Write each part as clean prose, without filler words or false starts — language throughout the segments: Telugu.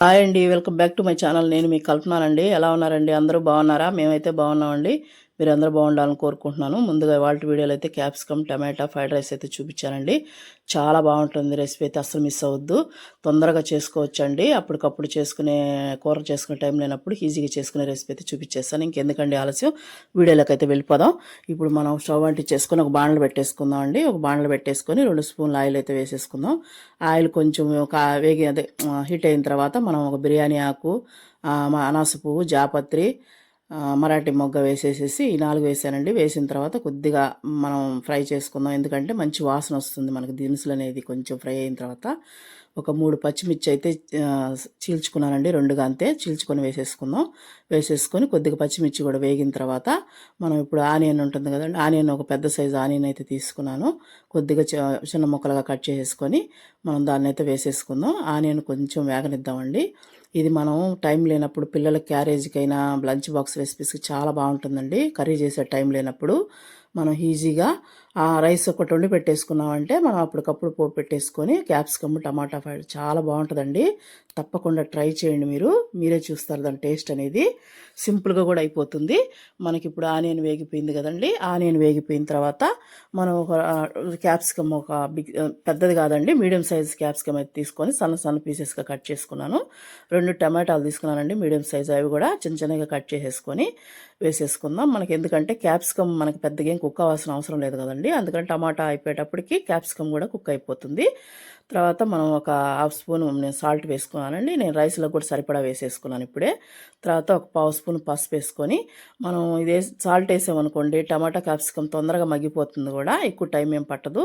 హాయ్ అండి. Welcome back to my channel. నేను మీకు కల్పనానండి. ఎలా ఉన్నారండి? అందరూ బాగున్నారా? మేమైతే బాగున్నామండి. మీరందరూ బాగుండాలని కోరుకుంటున్నాను. ముందుగా ఇవాల్టి వీడియోలో అయితే క్యాప్సికమ్, టమాటా, ఫ్రైడ్ రైస్ అయితే చూపించానండి. చాలా బాగుంటుంది రెసిపీ, అయితే అస్సలు మిస్ అవ్వద్దు. తొందరగా చేసుకోవచ్చండి. అప్పటికప్పుడు కూర చేసుకునే టైం లేనప్పుడు ఈజీగా చేసుకునే రెసిపీ అయితే చూపించేస్తాను. ఇంకెందుకండి ఆలస్యం, వీడియోలోకి అయితే వెళ్ళిపోదాం. ఇప్పుడు మనం స్టవ్ చేసుకొని ఒక బాణలు పెట్టేసుకుందాం అండి. ఒక బాణలు పెట్టేసుకొని 2 స్పూన్ల ఆయిల్ అయితే వేసేసుకుందాం. ఆయిల్ కొంచెం హీట్ అయిన తర్వాత మనం ఒక బిర్యానీ ఆకు, అనాస పువ్వు, జాపత్రి, మరాఠీ మొగ్గ వేసేసేసి ఈ 4 వేసానండి. వేసిన తర్వాత కొద్దిగా మనం ఫ్రై చేసుకుందాం. ఎందుకంటే మంచి వాసన వస్తుంది మనకు దినుసులు అనేది కొంచెం ఫ్రై అయిన తర్వాత. ఒక 3 పచ్చిమిర్చి అయితే చీల్చుకున్నానండి, 2గా అంతే చీల్చుకొని వేసేసుకుందాం. వేసేసుకొని కొద్దిగా పచ్చిమిర్చి కూడా వేగిన తర్వాత మనం ఇప్పుడు ఆనియన్ ఉంటుంది కదండి, ఆనియన్ ఒక పెద్ద సైజు ఆనియన్ అయితే తీసుకున్నాను. కొద్దిగా చిన్న ముక్కలుగా కట్ చేసేసుకొని మనం దాన్ని అయితే వేసేసుకుందాం. ఆనియన్ కొంచెం వేగనిద్దామండి. ఇది మనం టైం లేనప్పుడు పిల్లల క్యారేజీకైనా లంచ్ బాక్స్ రెసిపీస్కి చాలా బాగుంటుందండి. కర్రీ చేసే టైం లేనప్పుడు మనం ఈజీగా రైస్ ఒకటి వండి పెట్టేసుకున్నామంటే మనం అప్పటికప్పుడు పోపు పెట్టేసుకొని క్యాప్సికమ్, టమాటా ఫ్రై చాలా బాగుంటుందండి. తప్పకుండా ట్రై చేయండి. మీరే చూస్తారు దాని టేస్ట్ అనేది. సింపుల్గా కూడా అయిపోతుంది. మనకి ఇప్పుడు ఆనియన్ వేగిపోయింది కదండి. ఆనియన్ వేగిపోయిన తర్వాత మనం ఒక క్యాప్సికమ్, ఒక పెద్దది కాదండి, మీడియం సైజ్ క్యాప్సికమ్ అయితే తీసుకొని సన్న సన్న పీసెస్గా కట్ చేసుకున్నాను. 2 టమాటాలు తీసుకున్నానండి, మీడియం సైజ్. అవి కూడా చిన్న చిన్నగా కట్ చేసేసుకొని వేసేసుకుందాం. మనకి ఎందుకంటే క్యాప్సికమ్ మనకి పెద్దగా ఏం కుక్ అవ్వాల్సిన అవసరం లేదు కదండి. అందుకని టమాటా అయిపోయేటప్పటికి క్యాప్సికమ్ కూడా కుక్ అయిపోతుంది. తర్వాత మనం ఒక హాఫ్ స్పూన్ నేను సాల్ట్ వేసుకున్నానండి. నేను రైస్లో కూడా సరిపడా వేసేసుకున్నాను ఇప్పుడే. తర్వాత ఒక పావు స్పూన్ పసుపు వేసుకొని మనం ఇదే సాల్ట్ వేసామనుకోండి, టమాటా క్యాప్సికమ్ తొందరగా మగ్గిపోతుంది కూడా, ఎక్కువ టైం ఏం పట్టదు.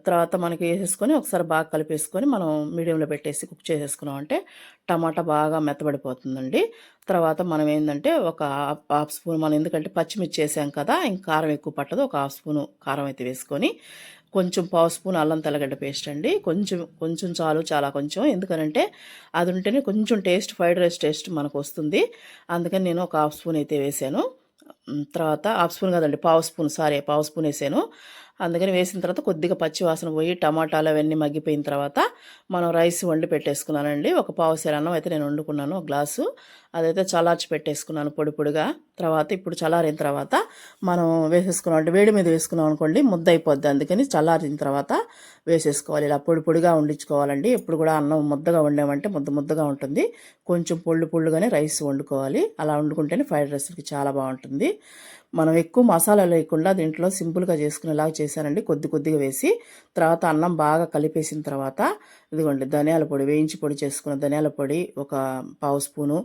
తర్వాత మనకి వేసేసుకొని ఒకసారి బాగా కలిపేసుకొని మనం మీడియంలో పెట్టేసి కుక్ చేసేసుకున్నాం అంటే టమాటా బాగా మెత్తబడిపోతుందండి. తర్వాత మనం ఏంటంటే ఒక హాఫ్ స్పూన్, మనం ఎందుకంటే పచ్చిమిర్చి వేసాం కదా, ఇంకా కారం ఎక్కువ పట్టదు, ఒక హాఫ్ స్పూను కారం అయితే వేసుకొని కొంచెం పావు స్పూన్ అల్లం తెల్లగడ్డ పేస్ట్ అండి. కొంచెం కొంచెం చాలు, చాలా కొంచెం. ఎందుకనంటే అది ఉంటేనే కొంచెం టేస్ట్, ఫ్రైడ్ రైస్ టేస్ట్ మనకు వస్తుంది. అందుకని నేను ఒక హాఫ్ స్పూన్ అయితే వేసాను. తర్వాత హాఫ్ స్పూన్ కదండి, పావు స్పూన్ వేసాను. అందుకని వేసిన తర్వాత కొద్దిగా పచ్చి వాసన పోయి టమాటాలు అవన్నీ మగ్గిపోయిన తర్వాత మనం రైస్ వండి పెట్టేసుకున్నానండి. ఒక పావు సేరు అన్నం అయితే నేను వండుకున్నాను, ఒక గ్లాసు. అదైతే చల్లార్చి పెట్టేసుకున్నాను పొడి పొడిగా. తర్వాత ఇప్పుడు చల్లారిన తర్వాత మనం వేసేసుకున్నాం అంటే వేడి మీద వేసుకున్నాం అనుకోండి ముద్ద అయిపోద్ది. అందుకని చల్లారిన తర్వాత వేసేసుకోవాలి. ఇలా పొడి పొడిగా వండించుకోవాలండి. ఎప్పుడు కూడా అన్నం ముద్దగా వండామంటే ముద్దగా ఉంటుంది. కొంచెం పొళ్ళుగానే రైస్ వండుకోవాలి. అలా వండుకుంటేనే ఫ్రైడ్ రైస్కి చాలా బాగుంటుంది. మనం ఎక్కువ మసాలా లేకుండా దీంట్లో సింపుల్గా చేసుకునేలాగా చేశానండి, కొద్దిగా వేసి. తర్వాత అన్నం బాగా కలిపేసిన తర్వాత ఇదిగోండి ధనియాల పొడి, వేయించి పొడి చేసుకున్న ధనియాల పొడి ఒక పావు స్పూను.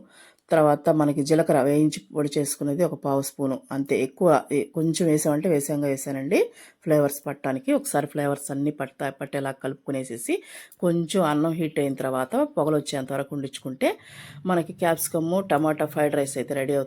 తర్వాత మనకి జీలకర్ర వేయించి పొడి చేసుకునేది ఒక పావు స్పూను అంతే. ఎక్కువ కొంచెం వేసామంటే వేసానండి, ఫ్లేవర్స్ పట్టడానికి. ఒకసారి ఫ్లేవర్స్ అన్నీ పట్టేలా కలుపుకునేసేసి కొంచెం అన్నం హీట్ అయిన తర్వాత పొగలు వచ్చేంత వరకు ఉండించుకుంటే మనకి క్యాప్సికమ్, టమాటా ఫ్రైడ్ రైస్ అయితే రెడీ అవుతుంది.